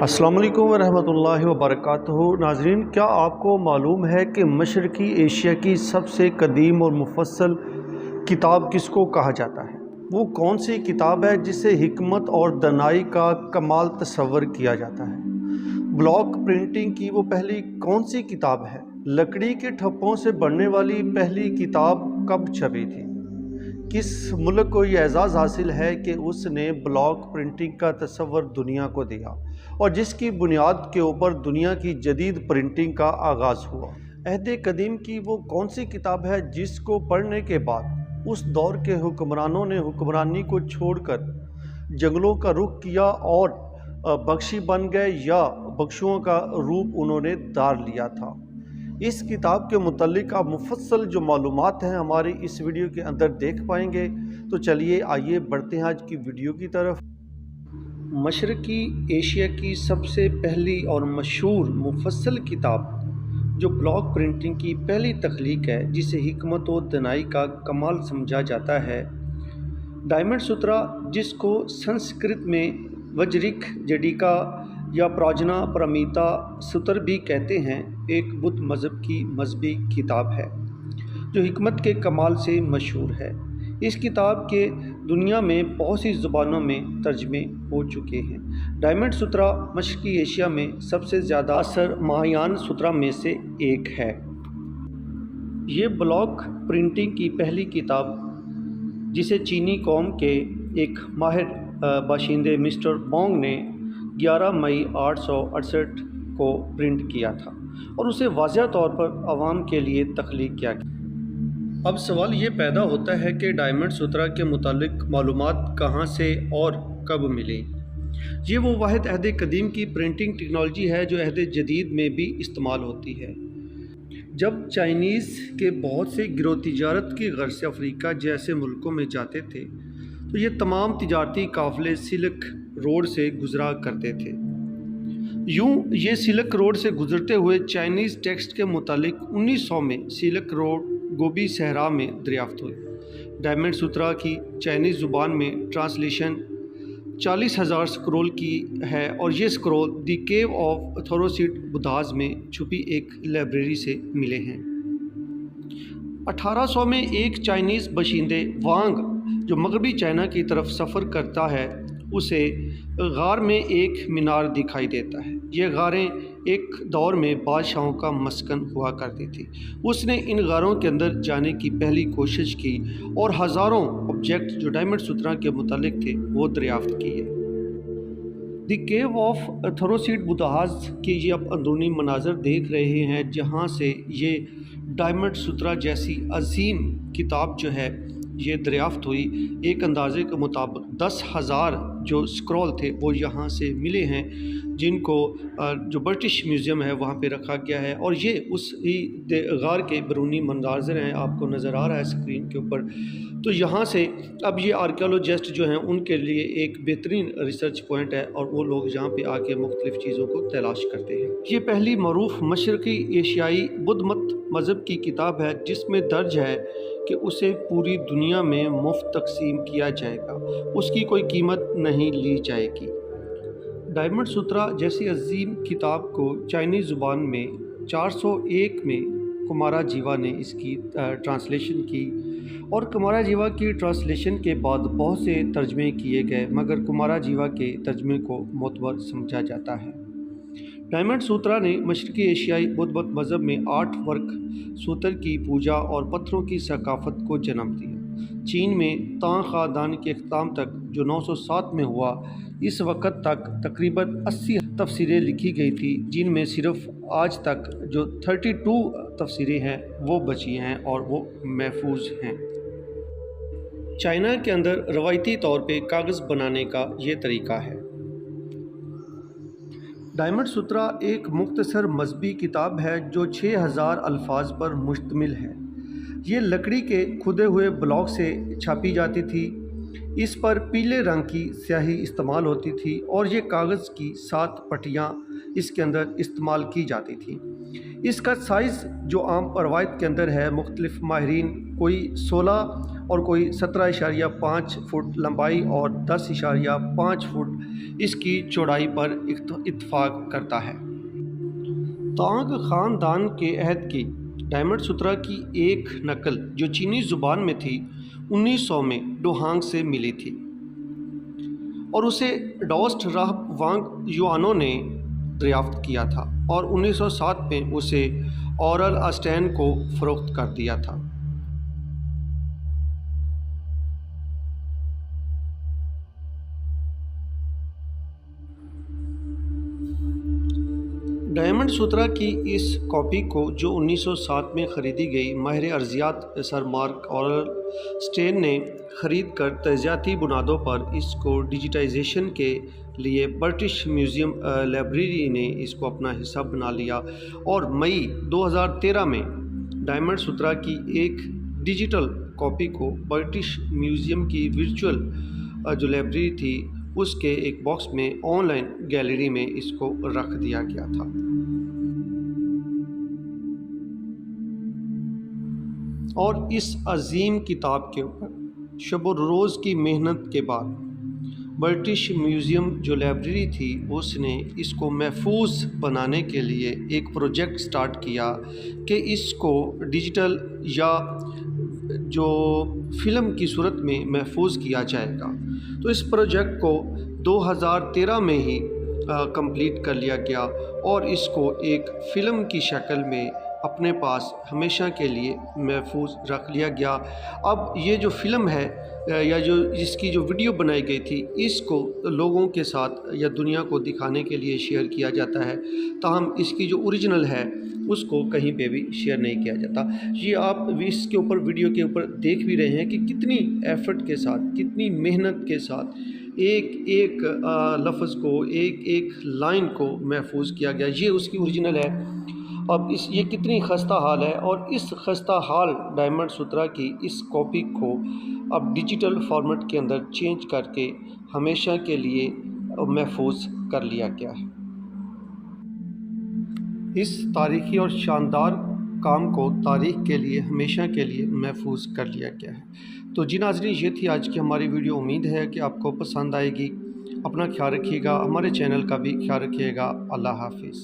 السلام علیکم ورحمۃ اللہ وبرکاتہ۔ ناظرین، کیا آپ کو معلوم ہے کہ مشرقی ایشیا کی سب سے قدیم اور مفصل کتاب کس کو کہا جاتا ہے؟ وہ کون سی کتاب ہے جسے حکمت اور دانائی کا کمال تصور کیا جاتا ہے؟ بلاک پرنٹنگ کی وہ پہلی کون سی کتاب ہے؟ لکڑی کے ٹھپوں سے بننے والی پہلی کتاب کب چھپی تھی؟ کس ملک کو یہ اعزاز حاصل ہے کہ اس نے بلاک پرنٹنگ کا تصور دنیا کو دیا اور جس کی بنیاد کے اوپر دنیا کی جدید پرنٹنگ کا آغاز ہوا؟ عہد قدیم کی وہ کون سی کتاب ہے جس کو پڑھنے کے بعد اس دور کے حکمرانوں نے حکمرانی کو چھوڑ کر جنگلوں کا رخ کیا اور بخشی بن گئے یا بخشوؤں کا روپ انہوں نے دھار لیا تھا؟ اس کتاب کے متعلق آپ مفصل جو معلومات ہیں ہماری اس ویڈیو کے اندر دیکھ پائیں گے، تو چلیے آئیے بڑھتے ہیں آج کی ویڈیو کی طرف۔ مشرقی ایشیا کی سب سے پہلی اور مشہور مفصل کتاب جو بلاک پرنٹنگ کی پہلی تخلیق ہے، جسے حکمت و دانائی کا کمال سمجھا جاتا ہے، ڈائمنڈ سترا، جس کو سنسکرت میں وجرک جڈیکا یا پراجنا پرمیتا ستر بھی کہتے ہیں، ایک بدھ مذہب کی مذہبی کتاب ہے جو حکمت کے کمال سے مشہور ہے۔ اس کتاب کے دنیا میں بہت سی زبانوں میں ترجمے ہو چکے ہیں۔ ڈائمنڈ سترا مشرقی ایشیا میں سب سے زیادہ اثر مہایان سترا میں سے ایک ہے۔ یہ بلاک پرنٹنگ کی پہلی کتاب، جسے چینی قوم کے ایک ماہر باشندے مسٹر بونگ نے 11 مئی 1868 کو پرنٹ کیا تھا اور اسے واضح طور پر عوام کے لیے تخلیق کیا گیا۔ اب سوال یہ پیدا ہوتا ہے کہ ڈائمنڈ سترا کے متعلق معلومات کہاں سے اور کب ملی؟ یہ وہ واحد عہد قدیم کی پرنٹنگ ٹیکنالوجی ہے جو عہد جدید میں بھی استعمال ہوتی ہے۔ جب چائنیز کے بہت سے گروہ تجارت کی غرض سے افریقہ جیسے ملکوں میں جاتے تھے تو یہ تمام تجارتی قافلے سلک روڈ سے گزرا کرتے تھے۔ یوں یہ سلک روڈ سے گزرتے ہوئے چائنیز ٹیکسٹ کے متعلق 1900 میں سلک روڈ گوبی صحرا میں دریافت ہوئی۔ ڈائمنڈ سترا کی چائنیز زبان میں ٹرانسلیشن 40,000 سکرول کی ہے اور یہ سکرول دی کیو آف تھوروسیڈ بدھاز میں چھپی ایک لائبریری سے ملے ہیں۔ 1800 میں ایک چائنیز باشندے وانگ جو مغربی چائنا کی طرف سفر کرتا ہے، اسے غار میں ایک مینار دکھائی دیتا ہے۔ یہ غاریں ایک دور میں بادشاہوں کا مسکن ہوا کرتی تھی۔ اس نے ان غاروں کے اندر جانے کی پہلی کوشش کی اور ہزاروں آبجیکٹ جو ڈائمنڈ سترا کے متعلق تھے وہ دریافت کیے۔ دی کیو آف تھوروسیڈ بدھاز کی یہ آپ اندرونی مناظر دیکھ رہے ہیں، جہاں سے یہ ڈائمنڈ سترا جیسی عظیم کتاب جو ہے یہ دریافت ہوئی۔ ایک اندازے کے مطابق 10,000 جو سکرول تھے وہ یہاں سے ملے ہیں، جن کو جو برٹش میوزیم ہے وہاں پہ رکھا گیا ہے، اور یہ اس ہی غار کے بیرونی مناظر ہیں، آپ کو نظر آ رہا ہے اسکرین کے اوپر۔ تو یہاں سے اب یہ آرکیالوجسٹ جو ہیں ان کے لیے ایک بہترین ریسرچ پوائنٹ ہے اور وہ لوگ یہاں پہ آ کے مختلف چیزوں کو تلاش کرتے ہیں۔ یہ پہلی معروف مشرقی ایشیائی بدھ مت مذہب کی کتاب ہے جس میں درج ہے کہ اسے پوری دنیا میں مفت تقسیم کیا جائے گا، اس کی کوئی قیمت نہیں لی جائے گی۔ ڈائمنڈ سترا جیسی عظیم کتاب کو چائنیز زبان میں 401 میں کمارا جیوا نے اس کی ٹرانسلیشن کی، اور کمارا جیوا کی ٹرانسلیشن کے بعد بہت سے ترجمے کیے گئے، مگر کمارا جیوا کے ترجمے کو معتبر سمجھا جاتا ہے۔ ڈائمنڈ سترا نے مشرقی ایشیائی بدھ مت مذہب میں 8 ورق سوتر کی پوجا اور پتھروں کی ثقافت کو جنم دیا۔ چین میں تانگ خاندان کے اختتام تک جو 907 میں ہوا، اس وقت تک تقریباً 80 تفسیریں لکھی گئی تھی، جن میں صرف آج تک جو 32 تفسیریں ہیں وہ بچی ہیں اور وہ محفوظ ہیں۔ چائنا کے اندر روایتی طور پہ کاغذ بنانے کا یہ طریقہ ہے۔ ڈائمنڈ سترا ایک مختصر مذہبی کتاب ہے جو 6,000 الفاظ پر مشتمل ہے۔ یہ لکڑی کے کھدے ہوئے بلاک سے چھاپی جاتی تھی۔ اس پر پیلے رنگ کی سیاہی استعمال ہوتی تھی اور یہ کاغذ کی 7 پٹیاں اس کے اندر استعمال کی جاتی تھیں۔ اس کا سائز جو عام روایت کے اندر ہے، مختلف ماہرین کوئی 16 اور کوئی 17.5 فٹ لمبائی اور 10.5 فٹ اس کی چوڑائی پر اتفاق کرتا ہے۔ تانگ خاندان کے عہد کی ڈائمنڈ سترہ کی ایک نقل جو چینی زبان میں تھی 1900 میں ڈوہانگ سے ملی تھی اور اسے ڈوسٹ راہب وانگ یوانو نے دریافت کیا تھا اور 1907 میں اسے اورل آسٹین کو فروخت کر دیا تھا۔ ڈائمنڈ سترہ کی اس کاپی کو جو 1907 میں خریدی گئی، ماہر ارضیات سر مارک اورل اسٹین نے خرید کر تجزیاتی بنیادوں پر اس کو ڈیجیٹائزیشن کے لیے برٹش میوزیم لائبریری نے اس کو اپنا حصہ بنا لیا اور مئی 2013 میں ڈائمنڈ سترہ کی ایک ڈیجیٹل کاپی کو برٹش میوزیم کی ورچوئل جو لائبریری تھی اس کے ایک باکس میں آن لائن گیلری میں اس کو رکھ دیا گیا تھا۔ اور اس عظیم کتاب کے اوپر شب و روز کی محنت کے بعد برٹش میوزیم جو لائبریری تھی اس نے اس کو محفوظ بنانے کے لیے ایک پروجیکٹ سٹارٹ کیا کہ اس کو ڈیجیٹل یا جو فلم کی صورت میں محفوظ کیا جائے گا۔ تو اس پروجیکٹ کو 2013 میں ہی کمپلیٹ کر لیا گیا اور اس کو ایک فلم کی شکل میں اپنے پاس ہمیشہ کے لیے محفوظ رکھ لیا گیا۔ اب یہ جو فلم ہے یا جو اس کی جو ویڈیو بنائی گئی تھی اس کو لوگوں کے ساتھ یا دنیا کو دکھانے کے لیے شیئر کیا جاتا ہے، تاہم اس کی جو اوریجنل ہے اس کو کہیں پہ بھی شیئر نہیں کیا جاتا۔ یہ آپ اس کے اوپر ویڈیو کے اوپر دیکھ بھی رہے ہیں کہ کتنی ایفرٹ کے ساتھ، کتنی محنت کے ساتھ ایک ایک لفظ کو، ایک ایک لائن کو محفوظ کیا گیا۔ یہ اس کی اوریجنل ہے۔ اب یہ کتنی خستہ حال ہے، اور اس خستہ حال ڈائمنڈ سترہ کی اس کاپی کو اب ڈیجیٹل فارمیٹ کے اندر چینج کر کے ہمیشہ کے لیے محفوظ کر لیا گیا ہے۔ اس تاریخی اور شاندار کام کو تاریخ کے لیے ہمیشہ کے لیے محفوظ کر لیا گیا ہے۔ تو جی ناظرین، یہ تھی آج کی ہماری ویڈیو۔ امید ہے کہ آپ کو پسند آئے گی۔ اپنا خیال رکھیے گا، ہمارے چینل کا بھی خیال رکھیے گا۔ اللہ حافظ۔